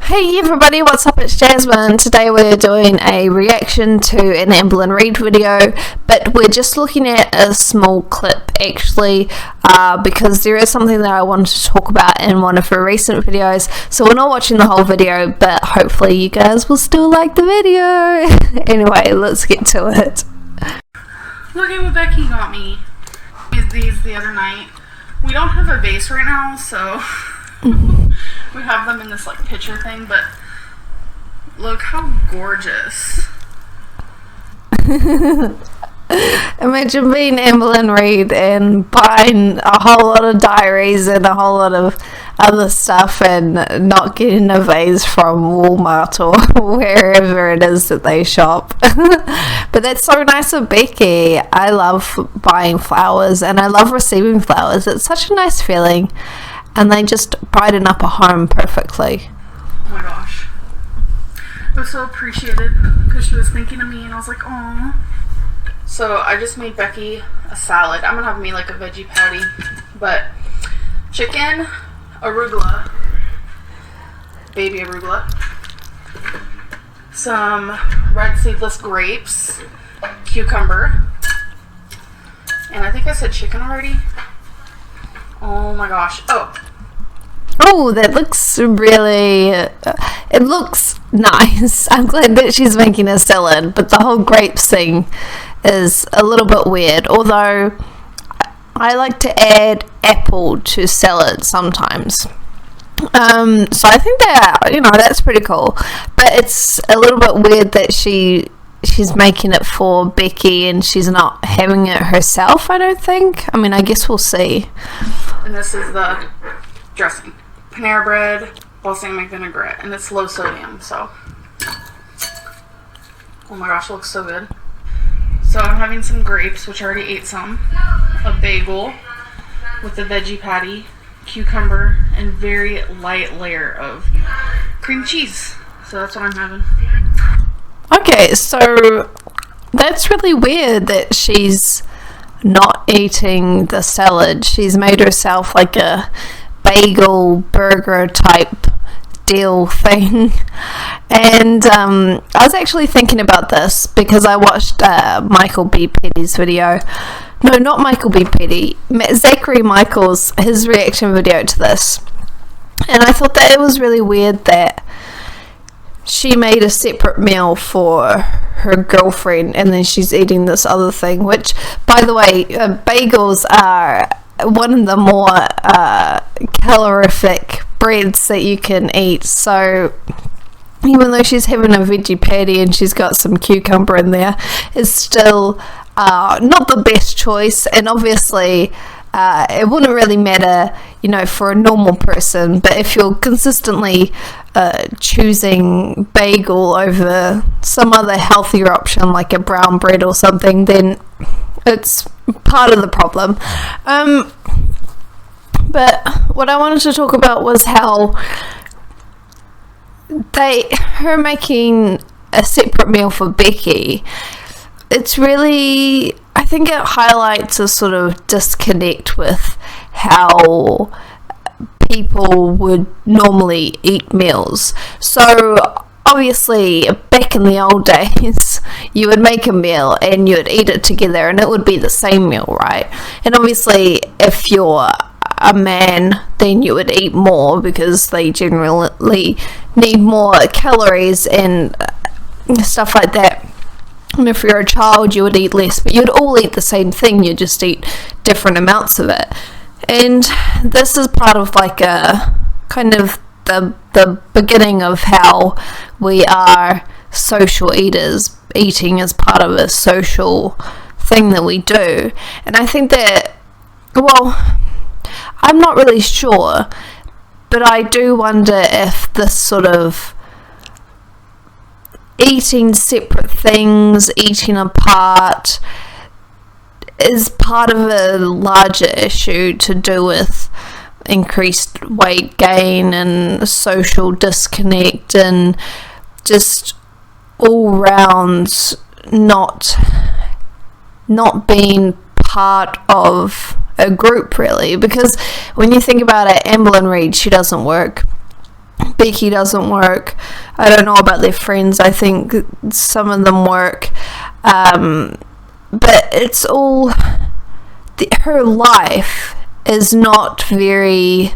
Hey everybody, what's up? It's Jasmine. Today we're doing a reaction to an Amberlynn Reid video, but we're just looking at a small clip actually, because there is something that I wanted to talk about in one of her recent videos. So we're not watching the whole video, but hopefully you guys will still like the video. Anyway, let's get to it. Look at what Becky got me. These the other night. We don't have a vase right now, so we have them in this like picture thing, but look how gorgeous. Imagine being Amberlynn Reid and buying a whole lot of diaries and a whole lot of other stuff and not getting a vase from Walmart or wherever it is that they shop. But that's so nice of Becky. I love buying flowers and I love receiving flowers. It's such a nice feeling and they just brighten up a home perfectly. Oh my gosh. It was so appreciated because she was thinking of me and I was like, "Aww." So I just made Becky a salad. I'm gonna have me like a veggie patty, but chicken, arugula, baby arugula, some red seedless grapes, cucumber, and I think I said chicken already. Oh my gosh. Oh, that looks really, it looks nice. I'm glad that she's making a salad, but the whole grapes thing is a little bit weird, although I like to add apple to salad sometimes. So I think that, that's pretty cool, but it's a little bit weird that she's making it for Becky and she's not having it herself, I don't think. I mean, I guess we'll see. And this is the dressing. Panera bread, balsamic vinaigrette, and it's low sodium, so. Oh my gosh, it looks so good. So I'm having some grapes, which I already ate some, a bagel with a veggie patty, cucumber, and very light layer of cream cheese. So that's what I'm having. Okay, so that's really weird that she's not eating the salad. She's made herself like a bagel burger type deal thing. And I was actually thinking about this because I watched Michael B. Petty's video. No, not Michael B. Petty. Zachary Michael's, his reaction video to this. And I thought that it was really weird that she made a separate meal for her girlfriend and then she's eating this other thing, which, by the way, bagels are one of the more calorific breads that you can eat. So even though she's having a veggie patty and she's got some cucumber in there, it's still not the best choice. And obviously it wouldn't really matter, for a normal person, but if you're consistently choosing bagel over some other healthier option like a brown bread or something, then it's part of the problem. But what I wanted to talk about was how her making a separate meal for Becky, it's really, I think it highlights a sort of disconnect with how people would normally eat meals. So obviously back in the old days you would make a meal and you would eat it together and it would be the same meal, right? And obviously if you're a man then you would eat more because they generally need more calories and stuff like that. And if you're a child you would eat less, but you'd all eat the same thing, you just eat different amounts of it. And this is part of like a kind of the beginning of how we are social eaters. Eating is part of a social thing that we do. And I think that, well, I'm not really sure, but I do wonder if this sort of eating separate things, eating apart, is part of a larger issue to do with increased weight gain and social disconnect and just all round not being part of a group, really. Because when you think about it, Amberlynn Reid, she doesn't work. Becky doesn't work. I don't know about their friends. I think some of them work. But it's all... her life is not very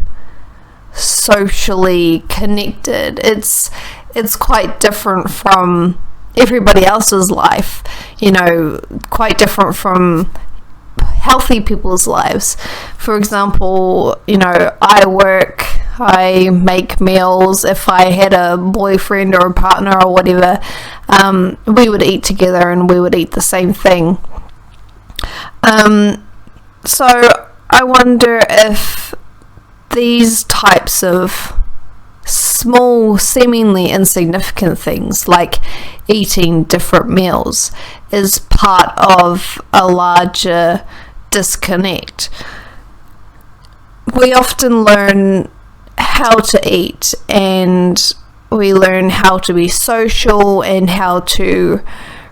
socially connected. It's quite different from everybody else's life, you know, quite different from healthy people's lives. For example, you know, I work, I make meals. If I had a boyfriend or a partner or whatever, we would eat together and we would eat the same thing. So I wonder if these types of small, seemingly insignificant things like eating different meals is part of a larger disconnect. We often learn how to eat, and we learn how to be social and how to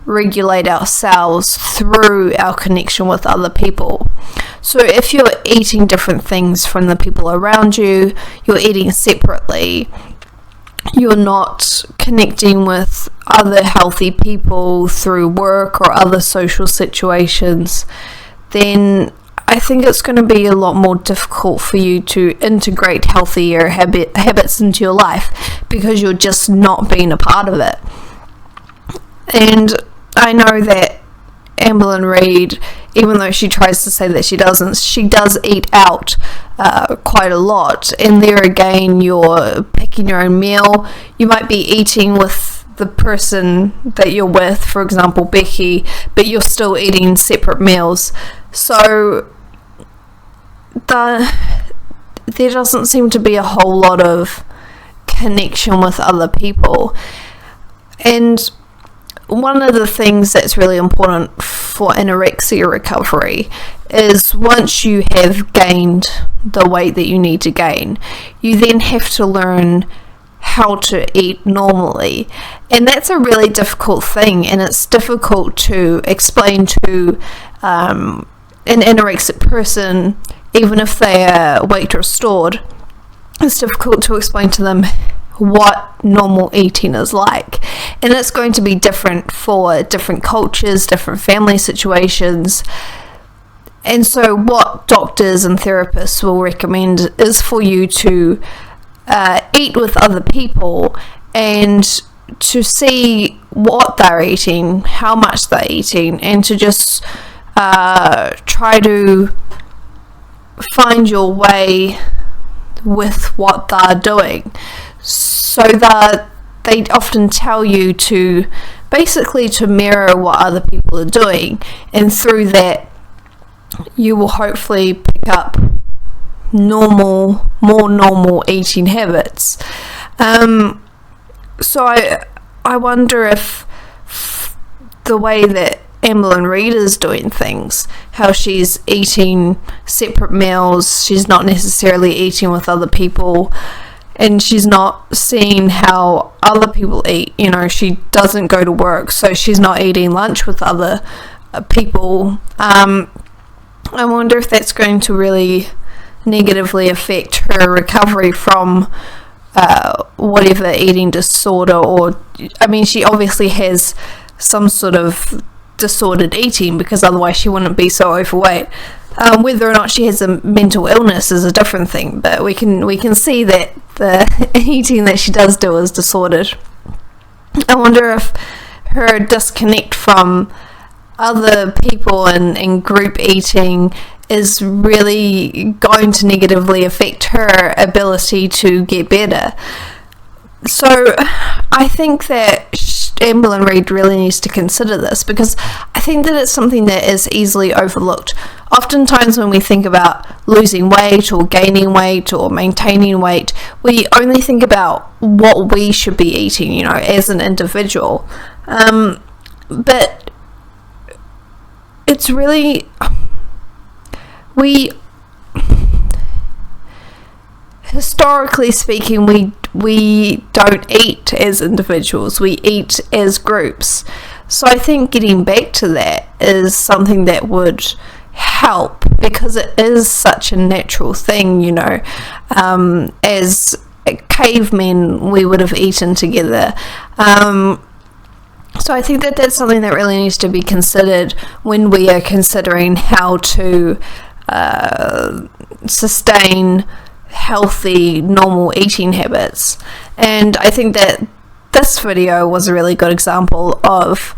regulate ourselves through our connection with other people. So if you're eating different things from the people around you, you're eating separately, you're not connecting with other healthy people through work or other social situations, then I think it's going to be a lot more difficult for you to integrate healthier habits into your life, because you're just not being a part of it. And I know that Amberlynn Reid, even though she tries to say that she doesn't, she does eat out quite a lot. And there again, you're picking your own meal. You might be eating with the person that you're with, for example Becky, but you're still eating separate meals. So there doesn't seem to be a whole lot of connection with other people. And one of the things that's really important for anorexia recovery is once you have gained the weight that you need to gain, you then have to learn how to eat normally. And that's a really difficult thing, and it's difficult to explain to an anorexic person, even if they are weight restored. It's difficult to explain to them what normal eating is like, and it's going to be different for different cultures, different family situations. And so what doctors and therapists will recommend is for you to eat with other people and to see what they're eating, how much they're eating, and to just try to find your way with what they're doing. So that they often tell you to basically to mirror what other people are doing, and through that you will hopefully pick up more normal eating habits. So I wonder if the way that Amberlynn Reid is doing things, how she's eating separate meals, she's not necessarily eating with other people, and she's not seeing how other people eat. You know, she doesn't go to work, so she's not eating lunch with other people. I wonder if that's going to really negatively affect her recovery from whatever eating disorder, or I mean, she obviously has some sort of disordered eating, because otherwise she wouldn't be so overweight. Whether or not she has a mental illness is a different thing, but we can see that the eating that she does do is disordered. I wonder if her disconnect from other people and group eating is really going to negatively affect her ability to get better. So I think that Amberlynn Reid really needs to consider this, because I think that it's something that is easily overlooked. Oftentimes when we think about losing weight or gaining weight or maintaining weight, we only think about what we should be eating, you know, as an individual. But it's really, historically speaking, we don't eat as individuals, we eat as groups. So I think getting back to that is something that would help, because it is such a natural thing, you know, as cavemen, we would have eaten together. So I think that that's something that really needs to be considered when we are considering how to sustain healthy, normal eating habits. And I think that this video was a really good example of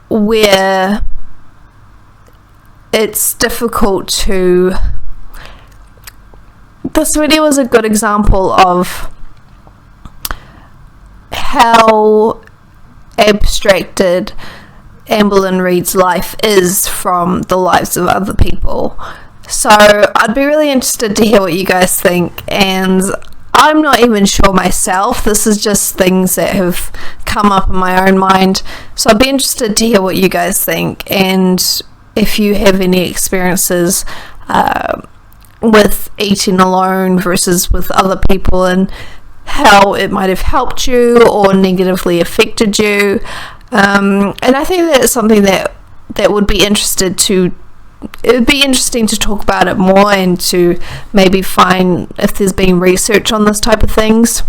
where it's difficult to... This video was a good example of how abstracted Amberlynn Reid's life is from the lives of other people. So I'd be really interested to hear what you guys think, and I'm not even sure myself. This is just things that have come up in my own mind, so I'd be interested to hear what you guys think, and if you have any experiences with eating alone versus with other people, and how it might have helped you or negatively affected you. And I think that it's something that would be it would be interesting to talk about it more, and to maybe find if there's been research on this type of things,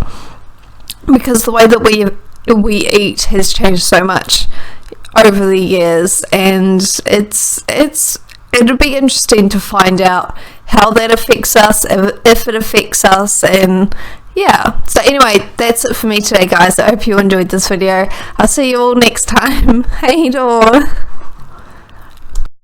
because the way that we eat has changed so much over the years, and it'd be interesting to find out how that affects us, if it affects us. And yeah, so anyway, that's it for me today, guys. I hope you enjoyed this video. I'll see you all next time. Hey door.